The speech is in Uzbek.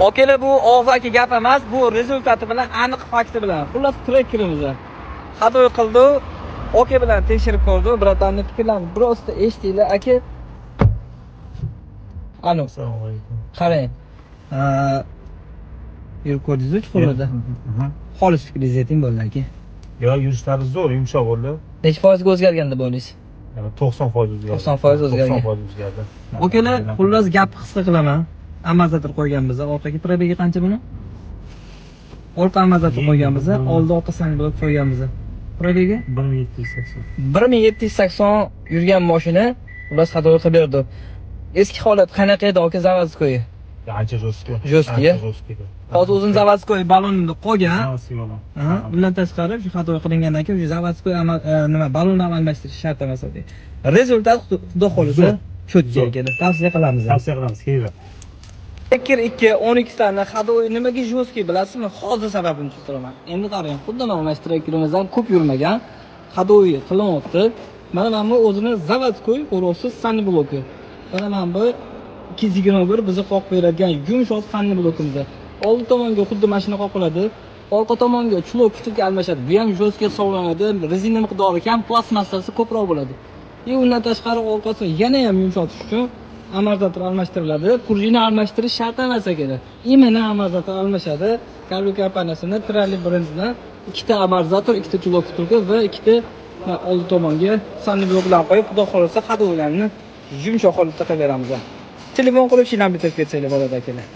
Akalar bu og'zaki gap emas, bu rezultati bilan, aniq fakti bilan. Xullas trekkerimiz. Xato qildi. Aka bilan tekshirib ko'rdi, bratanning fikrlarini birozta eshitdinglar, aka. Alo. Assalomu alaykum. Qarang. Yurib ko'rdingiz-ku chuqurda. Xolis fikringizni ayting bo'ldi aka. Yo, yurishlari zo'r, yumshoq bo'ldi. Necha foizga o'zgarganda bo'lingiz? 90% o'zgardi. 90% o'zgargan. 90% o'zgardi. Okalar, xullas gap his qilaman. Amortizator qo'yganmiz. Orqaga probegi qancha buni? Orqa amortizator qo'yganmiz, oldi orqa sang blok qo'yganmiz. Probegi 1780. 1780 yurgan mashina xullas xato qilib berdi. Eski holat qanaqa edi aka zavazko'yi? Ancha jo'ski. Jo'ski. Hozir o'zim zavazko'y balonimni qo'ygan. Bundan tashqari shu xato qilingandan keyin zavazko'y nima balonni almashtirish shart emas edi. Rezultat xudo xolisa cho'tga keldi. Tavsiya qilamiz. Tavsiya qilamiz, keyinroq. Tekir 2 12 tani xadoy nimaga jo'ski bilasizmi? Hozir sababini tushuntiraman. Endi qarang, xuddi mana shu trekkerimizdan ko'p yurmagan xadoy qilyapti. Mana bu o'zini zavazko'y o'rosiz sanni bloki. Mana bu 221 bizni qoqib beradigan yumshoq sanni blokimiz. Old tomonga xuddi mashina qoqiladi. Orqa tomonga chulov kichikka almashadi. Bu ham jo'ski hisoblanadi. Rezina miqdori kam, plastmassasi ko'proq bo'ladi. Undan tashqari orqasi yana ham yumshatish uchun amortizator almashtiriladi. Prujina almashtirish shart emas ekan. Imena amortizator almashadi. Kabel kompaniyasining Trali brendidan ikkita amortizator, ikkita chulov kichikka va ikkita old tomonga sanni bloklar qo'yib, xudo xolisa xadolarni yumshoq holatda qilib beramiz. Telefon qilib shinam bitirib ketsanglar bo'ladi akalar.